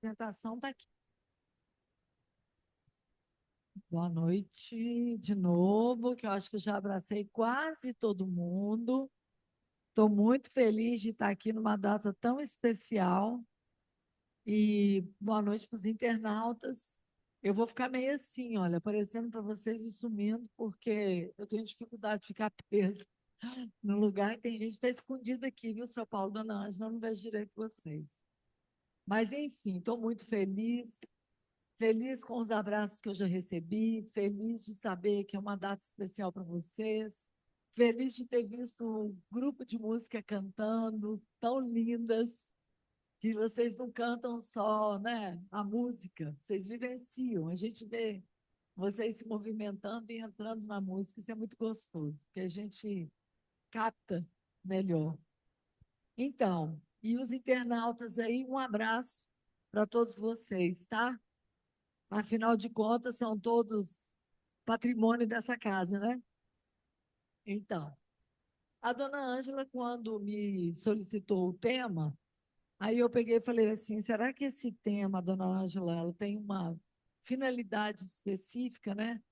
Apresentação está aqui. Boa noite de novo, que eu acho que eu já abracei quase todo mundo. Estou muito feliz de estar aqui numa data tão especial. E boa noite para os internautas. Eu vou ficar meio assim, olha, aparecendo para vocês e sumindo, porque eu tenho dificuldade de ficar presa no lugar e tem gente que está escondida aqui, viu, seu Paulo, dona Ângela? Eu não vejo direito vocês. Mas, enfim, estou muito feliz. Feliz com os abraços que eu já recebi, feliz de saber que é uma data especial para vocês, feliz de ter visto um grupo de música cantando, tão lindas, que vocês não cantam só, né, a música, vocês vivenciam. A gente vê vocês se movimentando e entrando na música, isso é muito gostoso, porque a gente capta melhor. Então, e os internautas aí, um abraço para todos vocês, tá? Afinal de contas, são todos patrimônio dessa casa, né? Então, a dona Ângela, quando me solicitou o tema, aí eu peguei e falei assim: será que esse tema, dona Ângela, ela tem uma finalidade específica, né?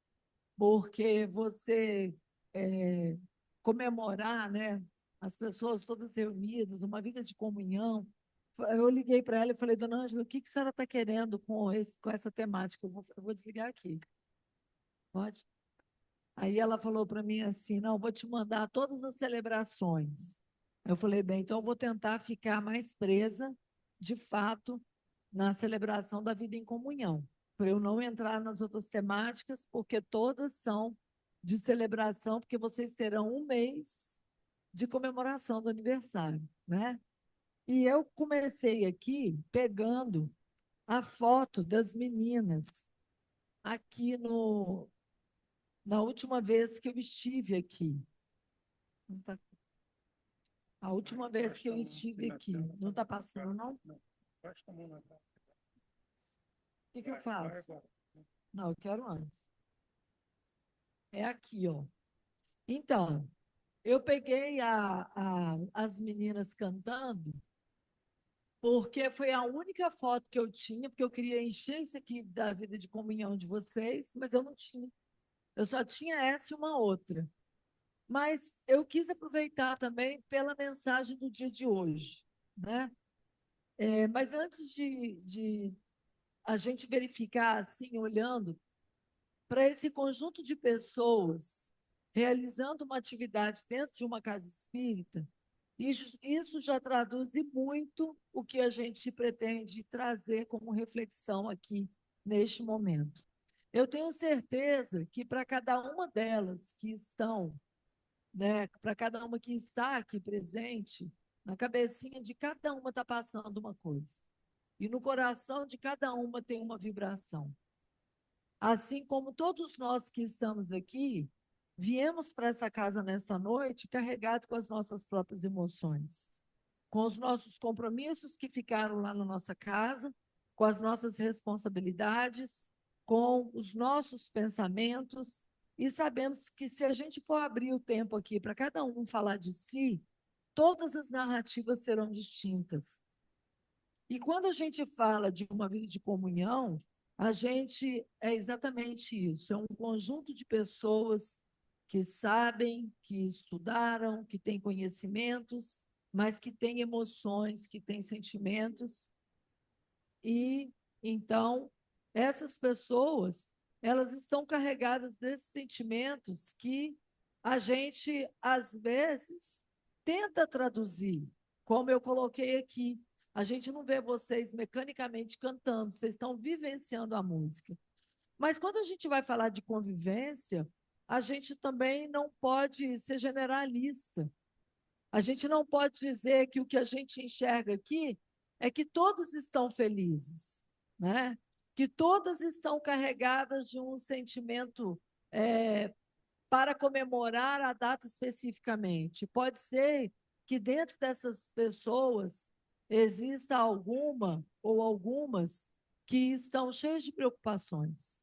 Porque você é, comemorar, né? As pessoas todas reunidas, uma vida de comunhão. Eu liguei para ela e falei: dona Ângela, o que que a senhora está querendo com essa temática? Eu vou desligar aqui. Pode? Aí ela falou para mim assim: não, vou te mandar todas as celebrações. Eu falei: bem, então eu vou tentar ficar mais presa, de fato, na celebração da vida em comunhão, para eu não entrar nas outras temáticas, porque todas são de celebração, porque vocês terão um mês de comemoração do aniversário, né? E eu comecei aqui pegando a foto das meninas aqui no, na última vez que eu estive aqui. Não tá- A última vez que eu estive aqui. Não está passando, não? O que que eu faço? Não, eu quero antes. É aqui, ó. Então, eu peguei as meninas cantando, porque foi a única foto que eu tinha, porque eu queria encher isso aqui da vida de comunhão de vocês, mas eu não tinha. Eu só tinha essa e uma outra. Mas eu quis aproveitar também pela mensagem do dia de hoje, né? Mas antes de a gente verificar, assim, olhando para esse conjunto de pessoas realizando uma atividade dentro de uma casa espírita, isso já traduz muito o que a gente pretende trazer como reflexão aqui neste momento. Eu tenho certeza que para cada uma delas que estão, né, para cada uma que está aqui presente, na cabecinha de cada uma está passando uma coisa. E no coração de cada uma tem uma vibração. Assim como todos nós que estamos aqui, viemos para essa casa nesta noite carregados com as nossas próprias emoções, com os nossos compromissos que ficaram lá na nossa casa, com as nossas responsabilidades, com os nossos pensamentos, e sabemos que se a gente for abrir o tempo aqui para cada um falar de si, todas as narrativas serão distintas. E quando a gente fala de uma vida de comunhão, a gente é exatamente isso, é um conjunto de pessoas que sabem, que estudaram, que têm conhecimentos, mas que têm emoções, que têm sentimentos. E então, essas pessoas, elas estão carregadas desses sentimentos que a gente, às vezes, tenta traduzir, como eu coloquei aqui. A gente não vê vocês mecanicamente cantando, vocês estão vivenciando a música. Mas quando a gente vai falar de convivência, a gente também não pode ser generalista. A gente não pode dizer que o que a gente enxerga aqui é que todas estão felizes, né? Que todas estão carregadas de um sentimento é, para comemorar a data especificamente. Pode ser que dentro dessas pessoas exista alguma ou algumas que estão cheias de preocupações.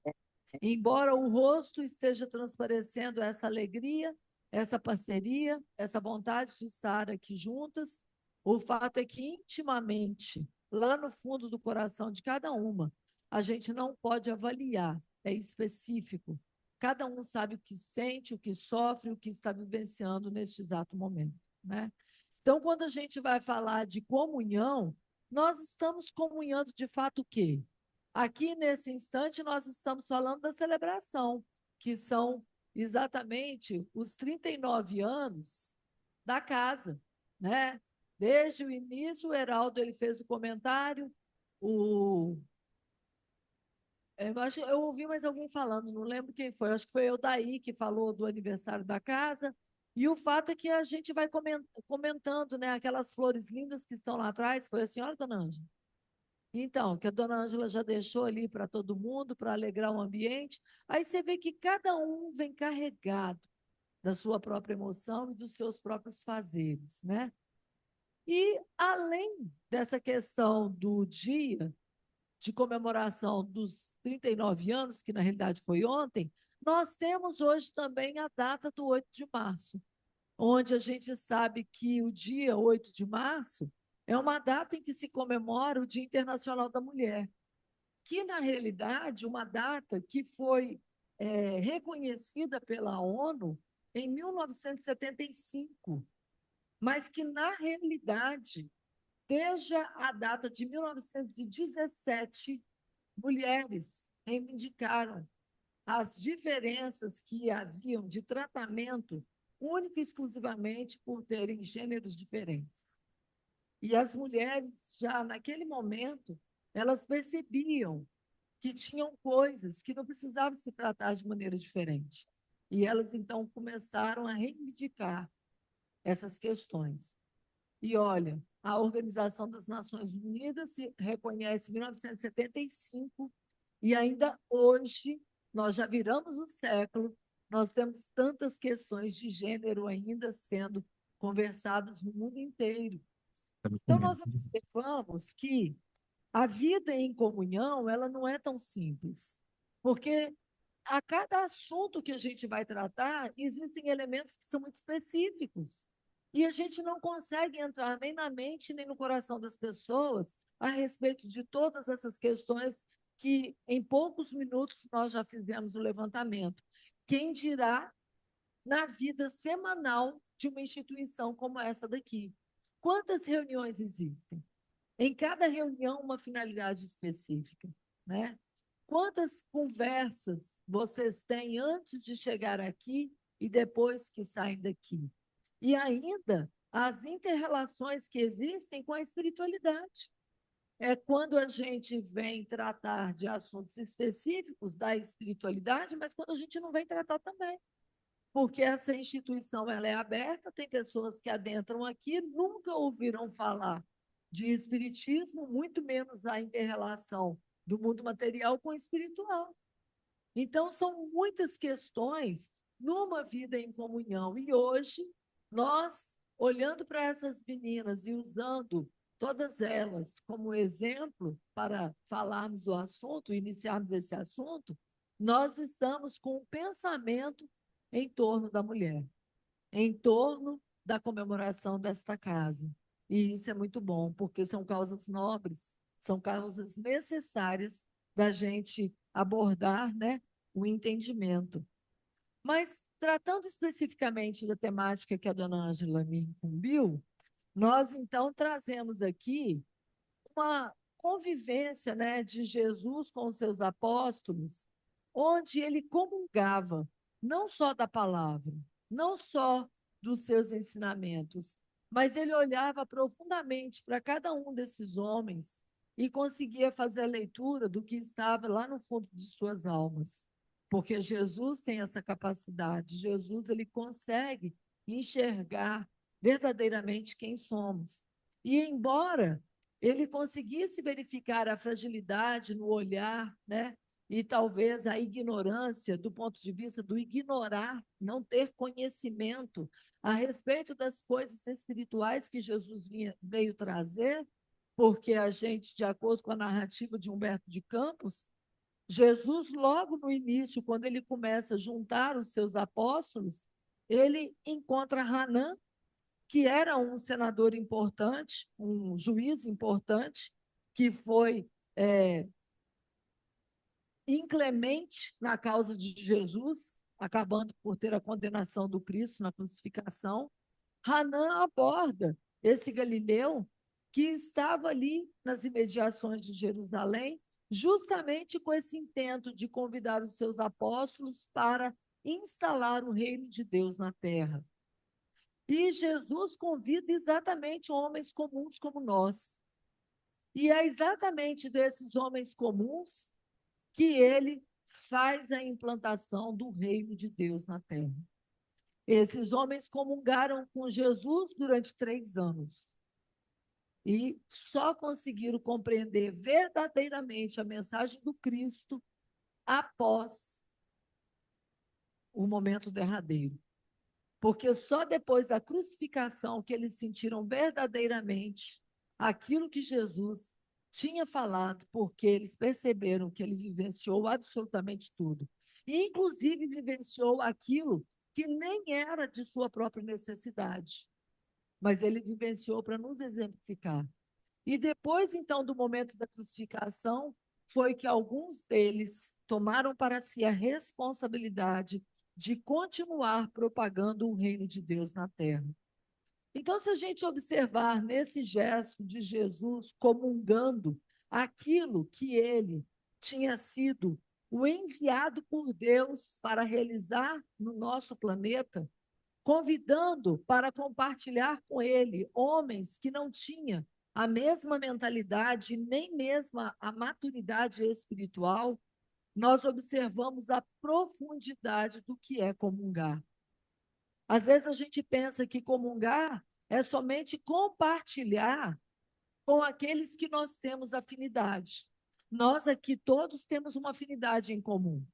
Embora o rosto esteja transparecendo essa alegria, essa parceria, essa vontade de estar aqui juntas, o fato é que intimamente lá no fundo do coração de cada uma. A gente não pode avaliar, é específico. Cada um sabe o que sente, o que sofre, o que está vivenciando neste exato momento, né? Então, quando a gente vai falar de comunhão, nós estamos comunhando de fato o quê? Aqui, nesse instante, nós estamos falando da celebração, que são exatamente os 39 anos da casa, né? Desde o início, o Heraldo ele fez o comentário, o eu ouvi mais alguém falando, não lembro quem foi, acho que foi o Daí que falou do aniversário da casa. E o fato é que a gente vai comentando, né, aquelas flores lindas que estão lá atrás. Foi a senhora, dona Ângela? Então, que a dona Ângela já deixou ali para todo mundo, para alegrar o ambiente. Aí você vê que cada um vem carregado da sua própria emoção e dos seus próprios fazeres, né? E além dessa questão do dia, de comemoração dos 39 anos, que na realidade foi ontem, nós temos hoje também a data do 8 de março, onde a gente sabe que o dia 8 de março é uma data em que se comemora o Dia Internacional da Mulher, que na realidade uma data que foi reconhecida pela ONU em 1975, mas que na realidade, desde a data de 1917, mulheres reivindicaram as diferenças que haviam de tratamento única e exclusivamente por terem gêneros diferentes. E as mulheres, já naquele momento, elas percebiam que tinham coisas que não precisavam se tratar de maneira diferente. E elas, então, começaram a reivindicar essas questões. E olha, a Organização das Nações Unidas se reconhece em 1975 e ainda hoje, nós já viramos o século, nós temos tantas questões de gênero ainda sendo conversadas no mundo inteiro. Então, nós observamos que a vida em comunhão, ela não é tão simples, porque a cada assunto que a gente vai tratar, existem elementos que são muito específicos. E a gente não consegue entrar nem na mente, nem no coração das pessoas a respeito de todas essas questões que em poucos minutos nós já fizemos o levantamento. Quem dirá na vida semanal de uma instituição como essa daqui? Quantas reuniões existem? Em cada reunião, uma finalidade específica, né? Quantas conversas vocês têm antes de chegar aqui e depois que saem daqui? E ainda as interrelações que existem com a espiritualidade. É quando a gente vem tratar de assuntos específicos da espiritualidade, mas quando a gente não vem tratar também. Porque essa instituição ela é aberta, tem pessoas que adentram aqui, nunca ouviram falar de espiritismo, muito menos a interrelação do mundo material com o espiritual. Então, são muitas questões numa vida em comunhão. E hoje, nós, olhando para essas meninas e usando todas elas como exemplo para falarmos o assunto, iniciarmos esse assunto, nós estamos com um pensamento em torno da mulher, em torno da comemoração desta casa. E isso é muito bom, porque são causas nobres, são causas necessárias da gente abordar, né, o entendimento. Mas, tratando especificamente da temática que a dona Ângela me incumbiu, nós então trazemos aqui uma convivência, né, de Jesus com os seus apóstolos, onde ele comungava não só da palavra, não só dos seus ensinamentos, mas ele olhava profundamente para cada um desses homens e conseguia fazer a leitura do que estava lá no fundo de suas almas. Porque Jesus tem essa capacidade, Jesus ele consegue enxergar verdadeiramente quem somos. E embora ele conseguisse verificar a fragilidade no olhar, né? E talvez a ignorância, do ponto de vista do ignorar, não ter conhecimento a respeito das coisas espirituais que Jesus veio trazer, porque a gente, de acordo com a narrativa de Humberto de Campos, Jesus, logo no início, quando ele começa a juntar os seus apóstolos, ele encontra Hanã, que era um senador importante, um juiz importante, que foi inclemente na causa de Jesus, acabando por ter a condenação do Cristo na crucificação. Hanã aborda esse galileu que estava ali nas imediações de Jerusalém, justamente com esse intento de convidar os seus apóstolos para instalar o reino de Deus na terra. E Jesus convida exatamente homens comuns como nós. E é exatamente desses homens comuns que ele faz a implantação do reino de Deus na terra. Esses homens comungaram com Jesus durante 3 anos e só conseguiram compreender verdadeiramente a mensagem do Cristo após o momento derradeiro. Porque só depois da crucificação que eles sentiram verdadeiramente aquilo que Jesus tinha falado, porque eles perceberam que ele vivenciou absolutamente tudo. E, inclusive, vivenciou aquilo que nem era de sua própria necessidade, mas ele vivenciou para nos exemplificar. E depois, então, do momento da crucificação, foi que alguns deles tomaram para si a responsabilidade de continuar propagando o reino de Deus na terra. Então, se a gente observar nesse gesto de Jesus comungando aquilo que ele tinha sido o enviado por Deus para realizar no nosso planeta, convidando para compartilhar com ele homens que não tinham a mesma mentalidade, nem mesmo a maturidade espiritual, nós observamos a profundidade do que é comungar. Às vezes a gente pensa que comungar é somente compartilhar com aqueles que nós temos afinidade. Nós aqui todos temos uma afinidade em comum.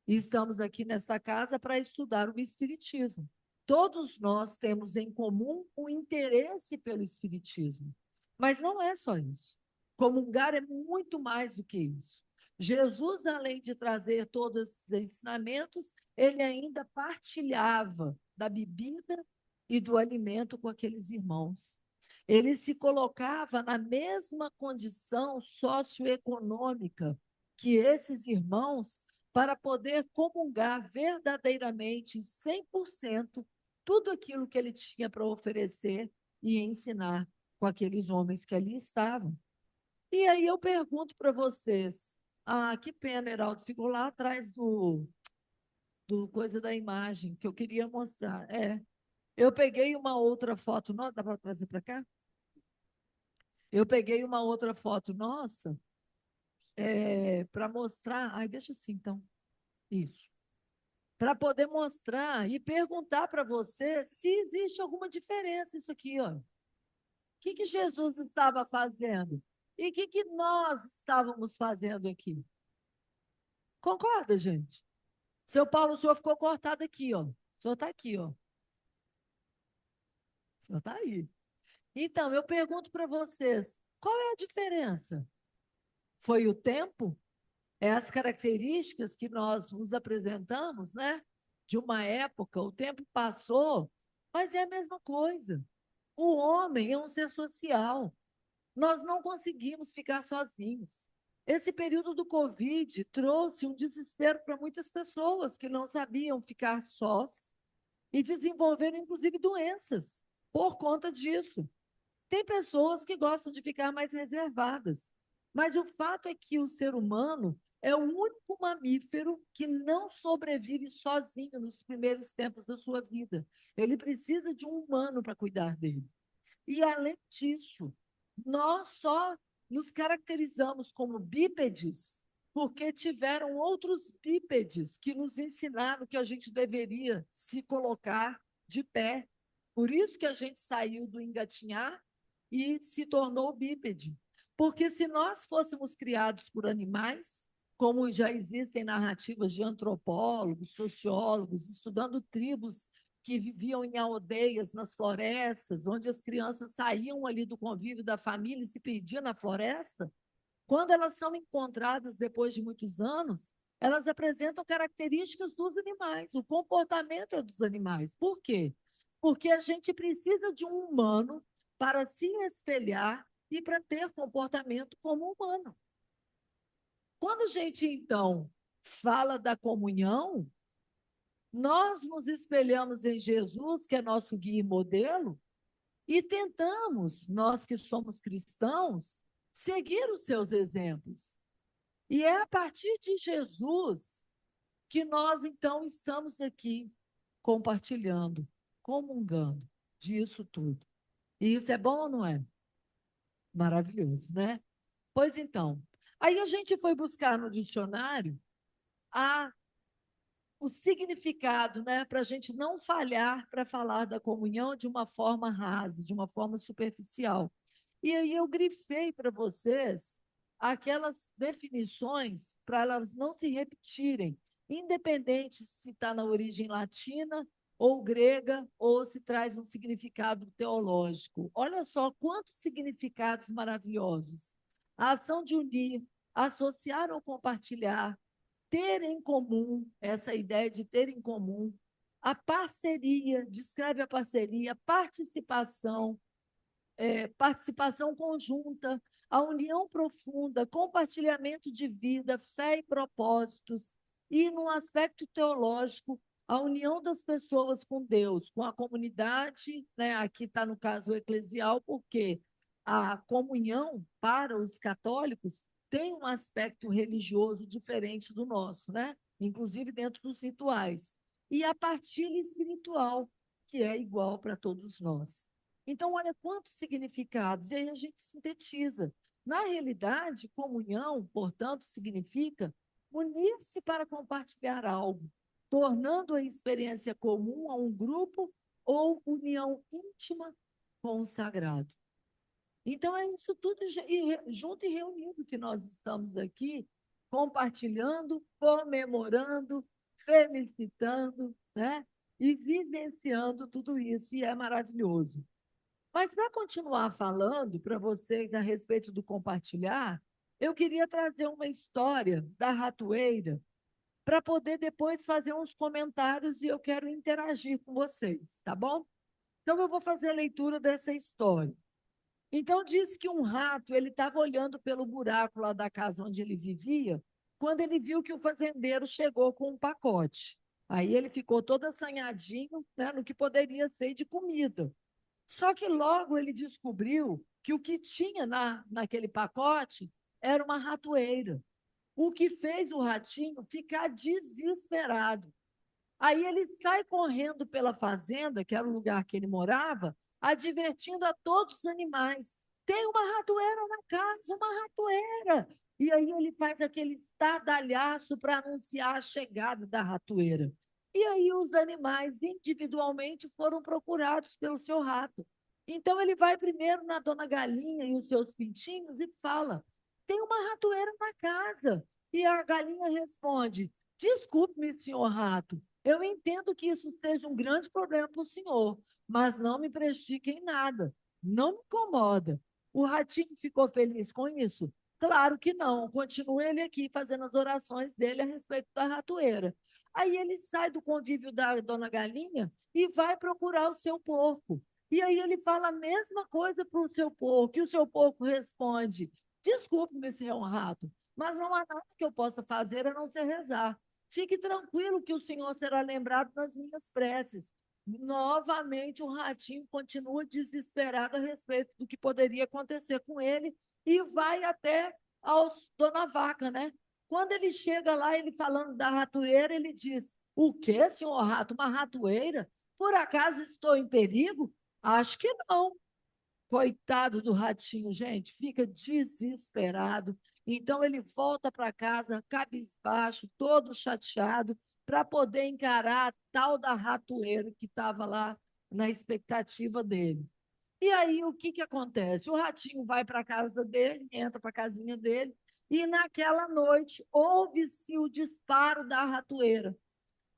E estamos aqui nesta casa para estudar o Espiritismo. Todos nós temos em comum o interesse pelo Espiritismo. Mas não é só isso. Comungar é muito mais do que isso. Jesus, além de trazer todos esses ensinamentos, ele ainda partilhava da bebida e do alimento com aqueles irmãos. Ele se colocava na mesma condição socioeconômica que esses irmãos para poder comungar verdadeiramente, 100%, tudo aquilo que ele tinha para oferecer e ensinar com aqueles homens que ali estavam. E aí eu pergunto para vocês, que pena, Heraldo, ficou lá atrás do coisa da imagem que eu queria mostrar. Eu peguei uma outra foto, não, dá para trazer para cá? Eu peguei uma outra foto nossa para mostrar. Ai, deixa assim então. Isso. Para poder mostrar e perguntar para você se existe alguma diferença isso aqui, ó. O que Jesus estava fazendo? E o que nós estávamos fazendo aqui? Concorda, gente? Seu Paulo, o senhor ficou cortado aqui, ó. O senhor está aqui, ó. O senhor está aí. Então, eu pergunto para vocês, qual é a diferença? Foi o tempo? É as características que nós nos apresentamos, né? De uma época, o tempo passou, mas é a mesma coisa. O homem é um ser social. Nós não conseguimos ficar sozinhos. Esse período do Covid trouxe um desespero para muitas pessoas que não sabiam ficar sós e desenvolveram, inclusive, doenças por conta disso. Tem pessoas que gostam de ficar mais reservadas, mas o fato é que o ser humano é o único mamífero que não sobrevive sozinho nos primeiros tempos da sua vida. Ele precisa de um humano para cuidar dele. E, além disso, nós só nos caracterizamos como bípedes porque tiveram outros bípedes que nos ensinaram que a gente deveria se colocar de pé. Por isso que a gente saiu do engatinhar e se tornou bípede. Porque se nós fôssemos criados por animais, como já existem narrativas de antropólogos, sociólogos, estudando tribos que viviam em aldeias, nas florestas, onde as crianças saíam ali do convívio da família e se perdiam na floresta, quando elas são encontradas depois de muitos anos, elas apresentam características dos animais, o comportamento é dos animais. Por quê? Porque a gente precisa de um humano para se espelhar e para ter comportamento como humano. Quando a gente, então, fala da comunhão, nós nos espelhamos em Jesus, que é nosso guia e modelo, e tentamos, nós que somos cristãos, seguir os seus exemplos. E é a partir de Jesus que nós, então, estamos aqui compartilhando, comungando disso tudo. E isso é bom ou não é? Maravilhoso, né? Pois então, aí a gente foi buscar no dicionário a o significado, né, para a gente não falhar para falar da comunhão de uma forma rasa, de uma forma superficial. E aí eu grifei para vocês aquelas definições para elas não se repetirem, independente se está na origem latina ou grega ou se traz um significado teológico. Olha só quantos significados maravilhosos. A ação de unir, associar ou compartilhar, ter em comum, essa ideia de ter em comum, a parceria, descreve a parceria, participação, participação conjunta, a união profunda, compartilhamento de vida, fé e propósitos, e, no aspecto teológico, a união das pessoas com Deus, com a comunidade, né? Aqui está no caso eclesial, porque a comunhão para os católicos tem um aspecto religioso diferente do nosso, né? Inclusive dentro dos rituais. E a partilha espiritual, que é igual para todos nós. Então, olha quantos significados, e aí a gente sintetiza. Na realidade, comunhão, portanto, significa unir-se para compartilhar algo, tornando a experiência comum a um grupo ou união íntima com o sagrado. Então, é isso tudo junto e reunido que nós estamos aqui, compartilhando, comemorando, felicitando, né? E vivenciando tudo isso, e é maravilhoso. Mas para continuar falando para vocês a respeito do compartilhar, eu queria trazer uma história da ratoeira para poder depois fazer uns comentários e eu quero interagir com vocês, tá bom? Então eu vou fazer a leitura dessa história. Então diz que um rato, ele estava olhando pelo buraco lá da casa onde ele vivia, quando ele viu que o fazendeiro chegou com um pacote. Aí ele ficou todo assanhadinho, né, no que poderia ser de comida. Só que logo ele descobriu que o que tinha naquele pacote era uma ratoeira, o que fez o ratinho ficar desesperado. Aí ele sai correndo pela fazenda, que era o lugar que ele morava, advertindo a todos os animais: tem uma ratoeira na casa, uma ratoeira. E aí ele faz aquele estardalhaço para anunciar a chegada da ratoeira. E aí os animais individualmente foram procurados pelo seu rato. Então ele vai primeiro na dona galinha e os seus pintinhos e fala: tem uma ratoeira na casa. E a galinha responde: desculpe-me, senhor rato, eu entendo que isso seja um grande problema para o senhor, mas não me prejudique em nada, não me incomoda. O ratinho ficou feliz com isso? Claro que não. Continua ele aqui fazendo as orações dele a respeito da ratoeira. Aí ele sai do convívio da dona Galinha e vai procurar o seu porco. E aí ele fala a mesma coisa para o seu porco, e o seu porco responde: desculpe-me, senhor rato, mas não há nada que eu possa fazer a não ser rezar. Fique tranquilo que o Senhor será lembrado nas minhas preces. Novamente, o ratinho continua desesperado a respeito do que poderia acontecer com ele e vai até aos Dona Vaca, né? Quando ele chega lá, ele falando da ratoeira, ele diz: o quê, senhor rato? Uma ratoeira? Por acaso estou em perigo? Acho que não. Coitado do ratinho, gente, fica desesperado. Então ele volta para casa, cabisbaixo, todo chateado, para poder encarar a tal da ratoeira que estava lá na expectativa dele. E aí o que, que acontece? O ratinho vai para a casa dele, entra para a casinha dele, e naquela noite ouve-se o disparo da ratoeira.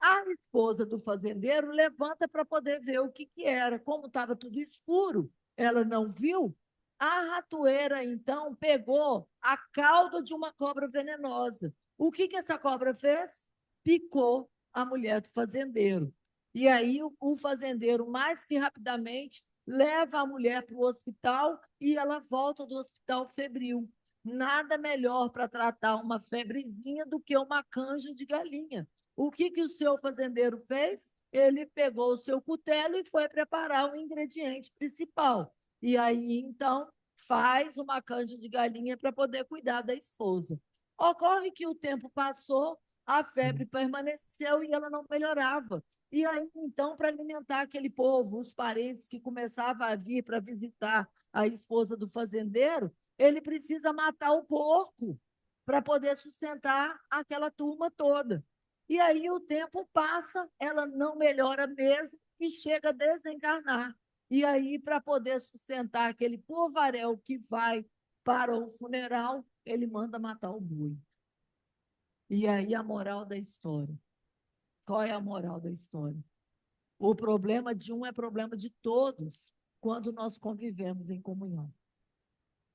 A esposa do fazendeiro levanta para poder ver o que, que era. Como estava tudo escuro, ela não viu. A ratoeira, então, pegou a cauda de uma cobra venenosa. O que, que essa cobra fez? Picou a mulher do fazendeiro. E aí o fazendeiro, mais que rapidamente, leva a mulher para o hospital e ela volta do hospital febril. Nada melhor para tratar uma febrezinha do que uma canja de galinha. O que o seu fazendeiro fez? Ele pegou o seu cutelo e foi preparar o ingrediente principal. E aí, então, faz uma canja de galinha para poder cuidar da esposa. Ocorre que o tempo passou, a febre permaneceu e ela não melhorava. E aí, então, para alimentar aquele povo, os parentes que começavam a vir para visitar a esposa do fazendeiro, ele precisa matar o porco para poder sustentar aquela turma toda. E aí o tempo passa, ela não melhora mesmo e chega a desencarnar. E aí, para poder sustentar aquele povaréu que vai para o funeral, ele manda matar o boi. E aí a moral da história. Qual é a moral da história? O problema de um é problema de todos quando nós convivemos em comunhão.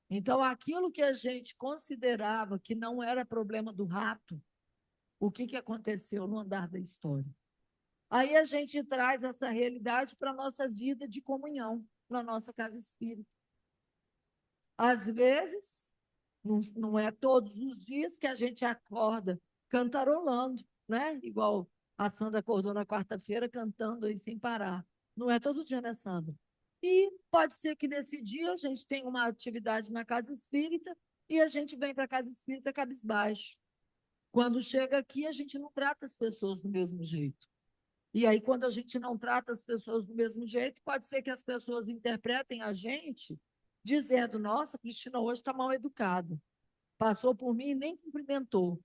Então, aquilo que a gente considerava que não era problema do rato, o que aconteceu no andar da história? Aí a gente traz essa realidade para a nossa vida de comunhão, na nossa casa espírita. Às vezes, não é todos os dias que a gente acorda cantarolando, né? Igual a Sandra acordou na quarta-feira cantando aí sem parar. Não é todo dia, né, Sandra? E pode ser que nesse dia a gente tenha uma atividade na casa espírita e a gente vem para a casa espírita cabisbaixo. Quando chega aqui, a gente não trata as pessoas do mesmo jeito. E aí, quando a gente não trata as pessoas do mesmo jeito, pode ser que as pessoas interpretem a gente dizendo: nossa, Cristina hoje está mal educada, passou por mim e nem cumprimentou.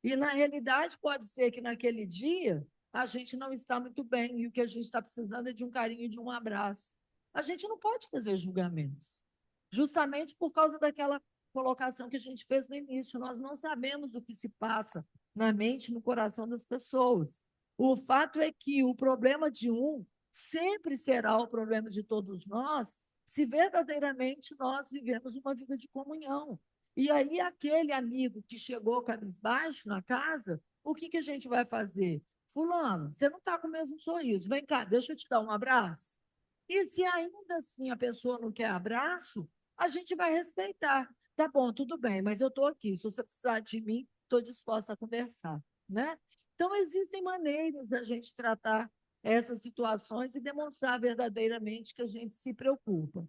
E, na realidade, pode ser que naquele dia a gente não está muito bem e o que a gente está precisando é de um carinho e de um abraço. A gente não pode fazer julgamentos, justamente por causa daquela colocação que a gente fez no início. Nós não sabemos o que se passa na mente, no coração das pessoas. O fato é que o problema de um sempre será o problema de todos nós, se verdadeiramente nós vivemos uma vida de comunhão. E aí, aquele amigo que chegou cabisbaixo na casa, o que a gente vai fazer? Fulano, você não está com o mesmo sorriso. Vem cá, deixa eu te dar um abraço. E se ainda assim a pessoa não quer abraço, a gente vai respeitar. Tá bom, tudo bem, mas eu estou aqui. Se você precisar de mim, estou disposta a conversar, né? Então, existem maneiras da gente tratar essas situações e demonstrar verdadeiramente que a gente se preocupa.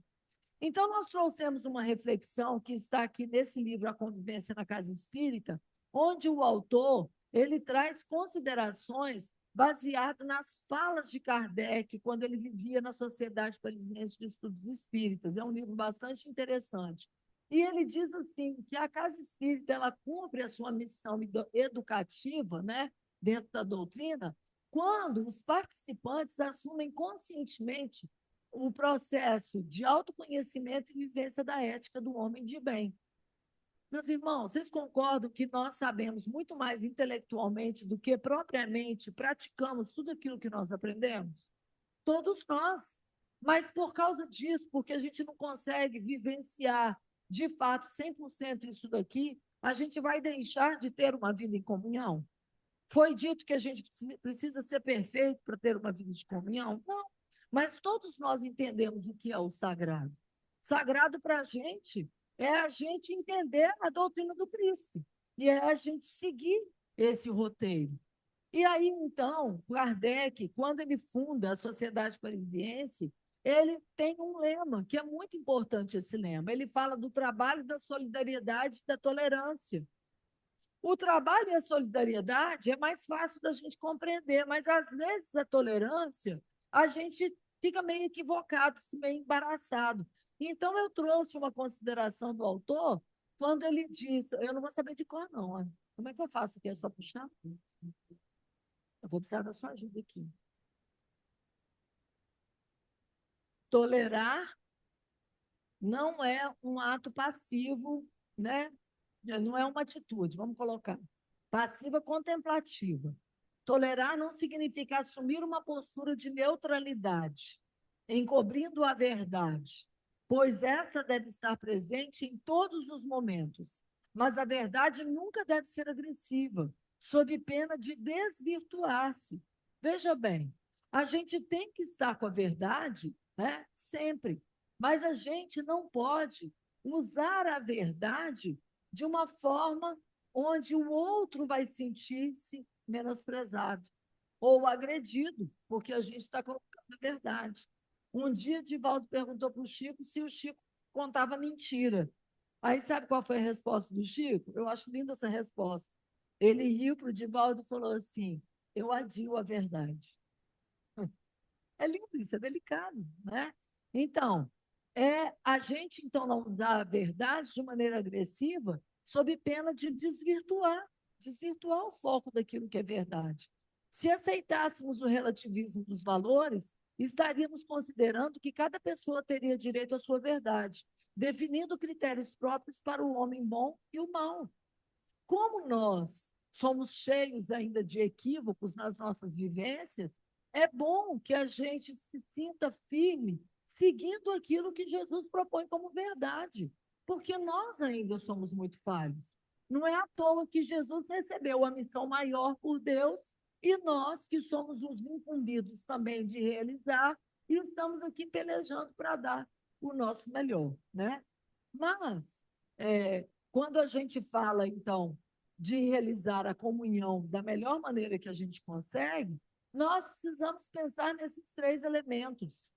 Então, nós trouxemos uma reflexão que está aqui nesse livro, A Convivência na Casa Espírita, onde o autor ele traz considerações baseadas nas falas de Kardec, quando ele vivia na Sociedade Parisiense de Estudos Espíritas. É um livro bastante interessante. E ele diz assim, que a Casa Espírita ela cumpre a sua missão educativa, né, dentro da doutrina, quando os participantes assumem conscientemente o processo de autoconhecimento e vivência da ética do homem de bem. Meus irmãos, vocês concordam que nós sabemos muito mais intelectualmente do que propriamente praticamos tudo aquilo que nós aprendemos? Todos nós. Mas por causa disso, porque a gente não consegue vivenciar de fato 100% isso daqui, a gente vai deixar de ter uma vida em comunhão? Foi dito que a gente precisa ser perfeito para ter uma vida de comunhão? Não. Mas todos nós entendemos o que é o sagrado. Sagrado para a gente é a gente entender a doutrina do Cristo e é a gente seguir esse roteiro. E aí, então, Kardec, quando ele funda a Sociedade Parisiense, ele tem um lema, que é muito importante esse lema. Ele fala do trabalho da solidariedade e da tolerância. O trabalho e a solidariedade é mais fácil da gente compreender, mas às vezes a tolerância, a gente fica meio equivocado, meio embaraçado. Então, eu trouxe uma consideração do autor quando ele diz, eu não vou saber de cor, não. Ó. Como é que eu faço aqui? É só puxar? Eu vou precisar da sua ajuda aqui. Tolerar não é um ato passivo, né? Não é uma atitude, vamos colocar. Passiva contemplativa. Tolerar não significa assumir uma postura de neutralidade, encobrindo a verdade, pois esta deve estar presente em todos os momentos. Mas a verdade nunca deve ser agressiva, sob pena de desvirtuar-se. Veja bem, a gente tem que estar com a verdade né? Sempre. Mas a gente não pode usar a verdade de uma forma onde o outro vai sentir-se menosprezado ou agredido, porque a gente está colocando a verdade. Um dia, Divaldo perguntou para o Chico se o Chico contava mentira. Aí, sabe qual foi a resposta do Chico? Eu acho linda essa resposta. Ele riu para o Divaldo e falou assim: eu adio a verdade. É lindo isso, é delicado, né? Então, a gente então não usar a verdade de maneira agressiva, sob pena de desvirtuar o foco daquilo que é verdade. Se aceitássemos o relativismo dos valores, estaríamos considerando que cada pessoa teria direito à sua verdade, definindo critérios próprios para o homem bom e o mau. Como nós somos cheios ainda de equívocos nas nossas vivências, é bom que a gente se sinta firme, seguindo aquilo que Jesus propõe como verdade, porque nós ainda somos muito falhos. Não é à toa que Jesus recebeu a missão maior por Deus e nós, que somos os incumbidos também de realizar, e estamos aqui pelejando para dar o nosso melhor, né? Mas, quando a gente fala, então, de realizar a comunhão da melhor maneira que a gente consegue, nós precisamos pensar nesses três elementos,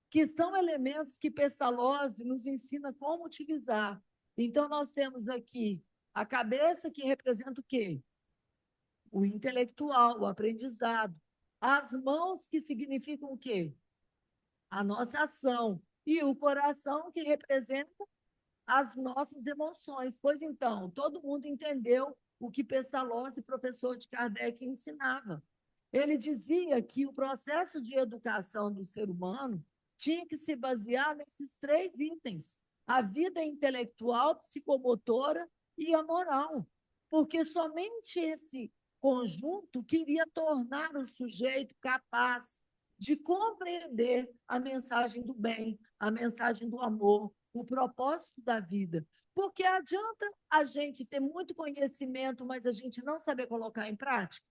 que são elementos que Pestalozzi nos ensina como utilizar. Então, nós temos aqui a cabeça, que representa o quê? O intelectual, o aprendizado. As mãos, que significam o quê? A nossa ação. E o coração, que representa as nossas emoções. Pois então, todo mundo entendeu o que Pestalozzi, professor de Kardec, ensinava. Ele dizia que o processo de educação do ser humano tinha que se basear nesses três itens: a vida intelectual, psicomotora e a moral, porque somente esse conjunto queria tornar o sujeito capaz de compreender a mensagem do bem, a mensagem do amor, o propósito da vida. Porque adianta a gente ter muito conhecimento, mas a gente não saber colocar em prática?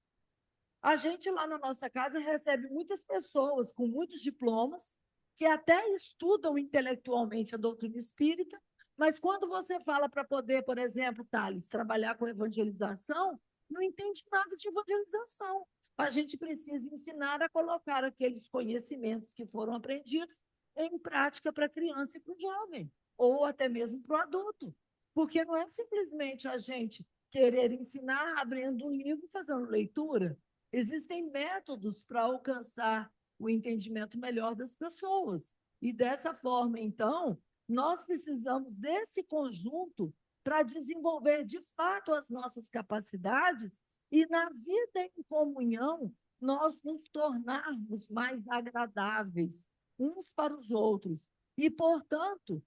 A gente lá na nossa casa recebe muitas pessoas com muitos diplomas, que até estudam intelectualmente a doutrina espírita, mas quando você fala para poder, por exemplo, Thales, trabalhar com evangelização, não entende nada de evangelização. A gente precisa ensinar a colocar aqueles conhecimentos que foram aprendidos em prática para a criança e para o jovem, ou até mesmo para o adulto. Porque não é simplesmente a gente querer ensinar abrindo um livro e fazendo leitura. Existem métodos para alcançar o entendimento melhor das pessoas. E dessa forma, então, nós precisamos desse conjunto para desenvolver de fato as nossas capacidades e, na vida em comunhão, nós nos tornarmos mais agradáveis uns para os outros e, portanto,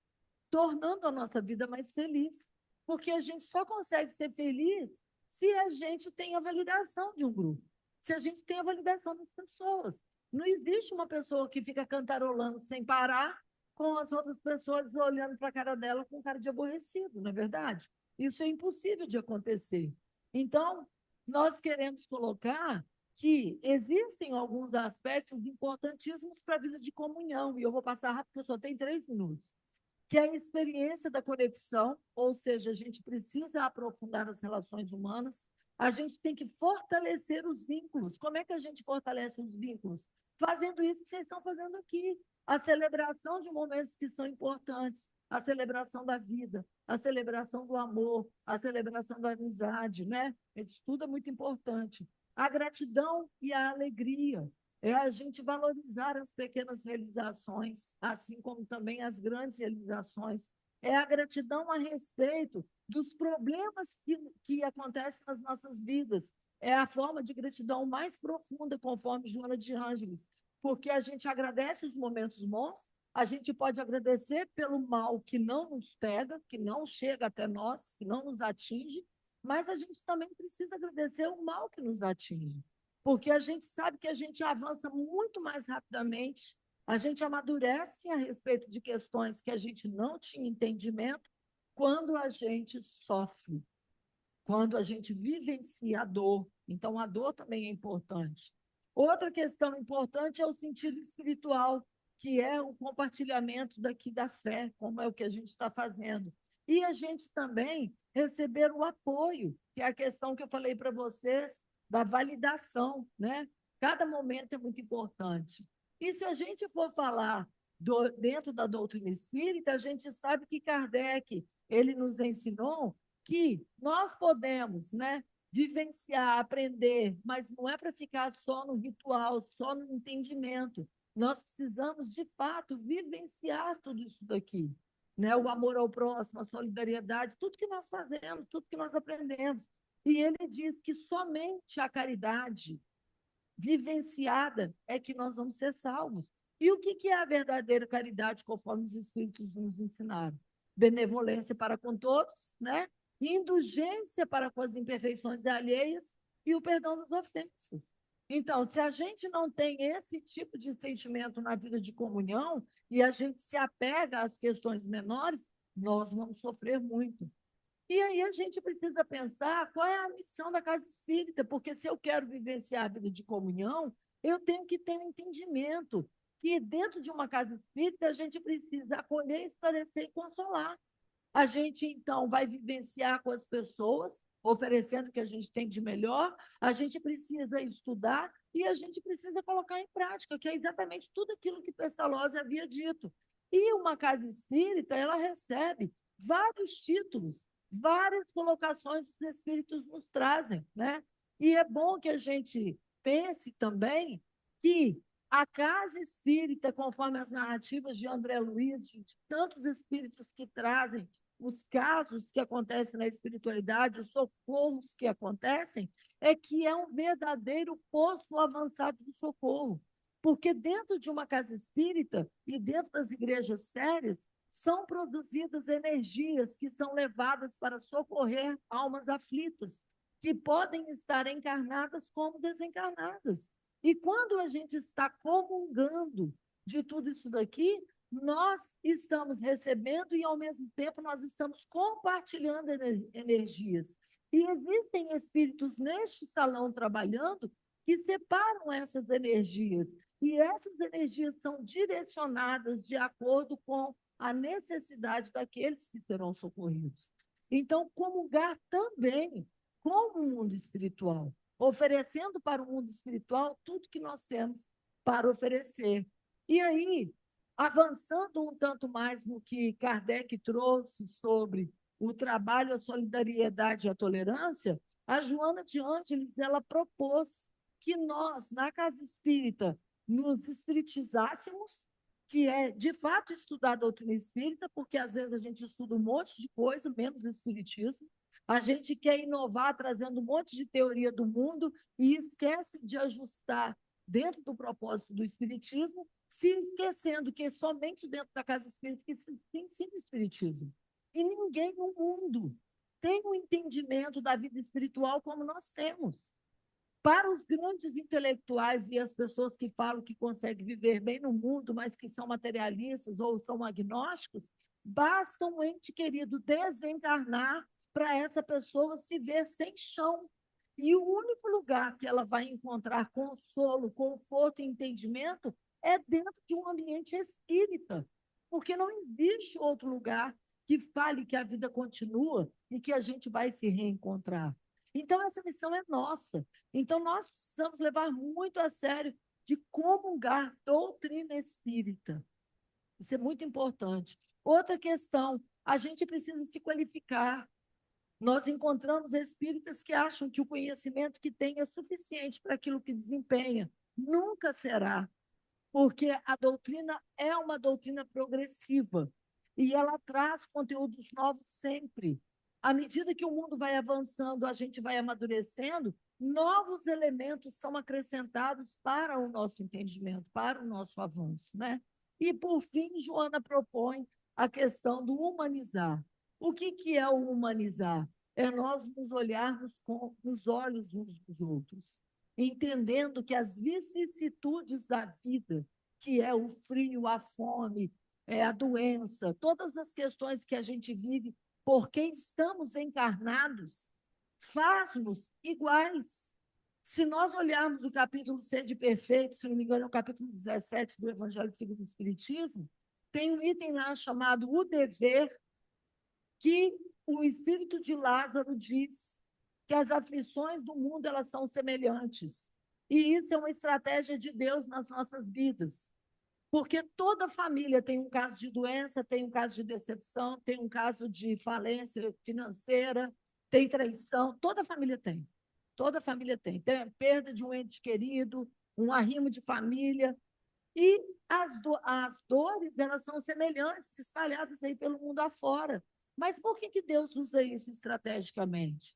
tornando a nossa vida mais feliz. Porque a gente só consegue ser feliz se a gente tem a validação de um grupo, se a gente tem a validação das pessoas. Não existe uma pessoa que fica cantarolando sem parar, com as outras pessoas olhando para a cara dela com cara de aborrecido, não é verdade? Isso é impossível de acontecer. Então, nós queremos colocar que existem alguns aspectos importantíssimos para a vida de comunhão, e eu vou passar rápido, porque eu só tenho 3 minutos, que é a experiência da conexão, ou seja, a gente precisa aprofundar as relações humanas, a gente tem que fortalecer os vínculos. Como é que a gente fortalece os vínculos? Fazendo isso que vocês estão fazendo aqui, a celebração de momentos que são importantes, a celebração da vida, a celebração do amor, a celebração da amizade, né? Isso tudo é muito importante. A gratidão e a alegria, é a gente valorizar as pequenas realizações, assim como também as grandes realizações. É a gratidão a respeito dos problemas que acontecem nas nossas vidas. É a forma de gratidão mais profunda, conforme Joana de Ângeles, porque a gente agradece os momentos bons, a gente pode agradecer pelo mal que não nos pega, que não chega até nós, que não nos atinge, mas a gente também precisa agradecer o mal que nos atinge, porque a gente sabe que a gente avança muito mais rapidamente, a gente amadurece a respeito de questões que a gente não tinha entendimento quando a gente sofre, quando a gente vivencia a dor. Então, a dor também é importante. Outra questão importante é o sentido espiritual, que é o compartilhamento daqui da fé, como é o que a gente está fazendo. E a gente também receber o apoio, que é a questão que eu falei para vocês, da validação, né? Cada momento é muito importante. E se a gente for falar dentro da doutrina espírita, a gente sabe que Kardec, ele nos ensinou que nós podemos, né, vivenciar, aprender, mas não é para ficar só no ritual, só no entendimento. Nós precisamos, de fato, vivenciar tudo isso daqui, né? O amor ao próximo, a solidariedade, tudo que nós fazemos, tudo que nós aprendemos. E ele diz que somente a caridade vivenciada é que nós vamos ser salvos. E o que é a verdadeira caridade, conforme os Espíritos nos ensinaram? Benevolência para com todos, né? Indulgência para com as imperfeições alheias e o perdão das ofensas. Então, se a gente não tem esse tipo de sentimento na vida de comunhão e a gente se apega às questões menores, nós vamos sofrer muito. E aí a gente precisa pensar qual é a missão da casa espírita, porque se eu quero vivenciar a vida de comunhão, eu tenho que ter um entendimento que dentro de uma casa espírita a gente precisa acolher, esclarecer e consolar. A gente, então, vai vivenciar com as pessoas, oferecendo o que a gente tem de melhor, a gente precisa estudar e a gente precisa colocar em prática, que é exatamente tudo aquilo que Pestalozzi havia dito. E uma casa espírita, ela recebe vários títulos, várias colocações que os espíritos nos trazem, né? E é bom que a gente pense também que a casa espírita, conforme as narrativas de André Luiz, de tantos espíritos que trazem os casos que acontecem na espiritualidade, os socorros que acontecem, é que é um verdadeiro poço avançado de socorro. Porque dentro de uma casa espírita e dentro das igrejas sérias, são produzidas energias que são levadas para socorrer almas aflitas, que podem estar encarnadas como desencarnadas. E quando a gente está comungando de tudo isso daqui, nós estamos recebendo e, ao mesmo tempo, nós estamos compartilhando energias. E existem espíritos neste salão trabalhando que separam essas energias. E essas energias são direcionadas de acordo com a necessidade daqueles que serão socorridos. Então, comungar também com o mundo espiritual, oferecendo para o mundo espiritual tudo que nós temos para oferecer. E aí, avançando um tanto mais no que Kardec trouxe sobre o trabalho, a solidariedade e a tolerância, a Joana de Ângeles, ela propôs que nós, na Casa Espírita, nos espiritizássemos, que é, de fato, estudar a doutrina espírita, porque às vezes a gente estuda um monte de coisa, menos espiritismo. A gente quer inovar trazendo um monte de teoria do mundo e esquece de ajustar dentro do propósito do espiritismo, se esquecendo que é somente dentro da casa espírita que se ensina o espiritismo. E ninguém no mundo tem um entendimento da vida espiritual como nós temos. Para os grandes intelectuais e as pessoas que falam que conseguem viver bem no mundo, mas que são materialistas ou são agnósticos, basta um ente querido desencarnar para essa pessoa se ver sem chão. E o único lugar que ela vai encontrar consolo, conforto e entendimento é dentro de um ambiente espírita, porque não existe outro lugar que fale que a vida continua e que a gente vai se reencontrar. Então, essa missão é nossa. Então, nós precisamos levar muito a sério de comungar doutrina espírita. Isso é muito importante. Outra questão, a gente precisa se qualificar. Nós encontramos espíritas que acham que o conhecimento que tem é suficiente para aquilo que desempenha. Nunca será, porque a doutrina é uma doutrina progressiva e ela traz conteúdos novos sempre. À medida que o mundo vai avançando, a gente vai amadurecendo, novos elementos são acrescentados para o nosso entendimento, para o nosso avanço, né? E, por fim, Joana propõe a questão do humanizar. O que é o humanizar? É nós nos olharmos com os olhos uns dos outros, entendendo que as vicissitudes da vida, que é o frio, a fome, a doença, todas as questões que a gente vive porque estamos encarnados, faz-nos iguais. Se nós olharmos o capítulo Sede Perfeito, se não me engano, é o capítulo 17 do Evangelho segundo o Espiritismo, tem um item lá chamado o dever, que o espírito de Lázaro diz que as aflições do mundo elas são semelhantes. E isso é uma estratégia de Deus nas nossas vidas. Porque toda família tem um caso de doença, tem um caso de decepção, tem um caso de falência financeira, tem traição, toda família tem. Toda família tem. Tem a perda de um ente querido, um arrimo de família. E as dores, elas são semelhantes, espalhadas aí pelo mundo afora. Mas por que Deus usa isso estrategicamente?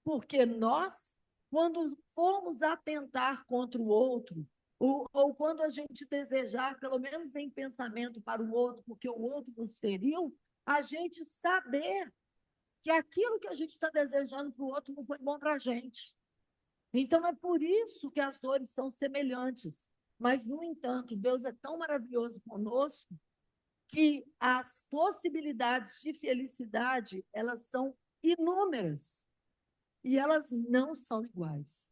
Porque nós, quando formos atentar contra o outro, ou quando a gente desejar, pelo menos em pensamento para o outro, porque o outro nos feriu, a gente saber que aquilo que a gente está desejando para o outro não foi bom para a gente. Então, é por isso que as dores são semelhantes. Mas, no entanto, Deus é tão maravilhoso conosco que as possibilidades de felicidade, elas são inúmeras. E elas não são iguais.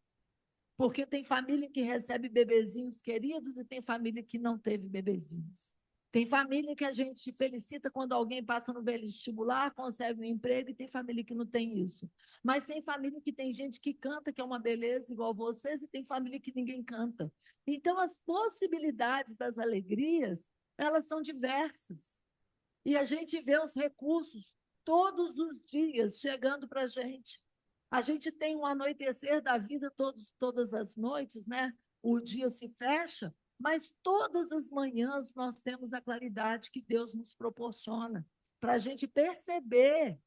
Porque tem família que recebe bebezinhos queridos e tem família que não teve bebezinhos. Tem família que a gente felicita quando alguém passa no vestibular, consegue um emprego, e tem família que não tem isso. Mas tem família que tem gente que canta, que é uma beleza igual vocês, e tem família que ninguém canta. Então, as possibilidades das alegrias, elas são diversas. E a gente vê os recursos todos os dias chegando para a gente. A gente tem um anoitecer da vida todas as noites, né? O dia se fecha, mas todas as manhãs nós temos a claridade que Deus nos proporciona para a gente perceber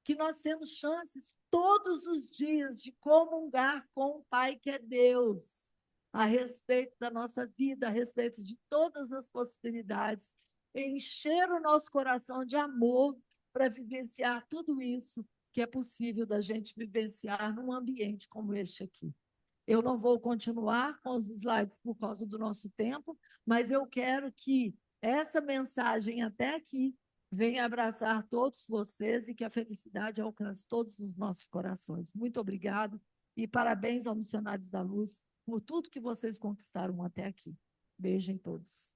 que nós temos chances todos os dias de comungar com o Pai que é Deus, a respeito da nossa vida, a respeito de todas as possibilidades, encher o nosso coração de amor para vivenciar tudo isso que é possível da gente vivenciar num ambiente como este aqui. Eu não vou continuar com os slides por causa do nosso tempo, mas eu quero que essa mensagem até aqui venha abraçar todos vocês e que a felicidade alcance todos os nossos corações. Muito obrigado e parabéns aos Missionários da Luz por tudo que vocês conquistaram até aqui. Beijo em todos.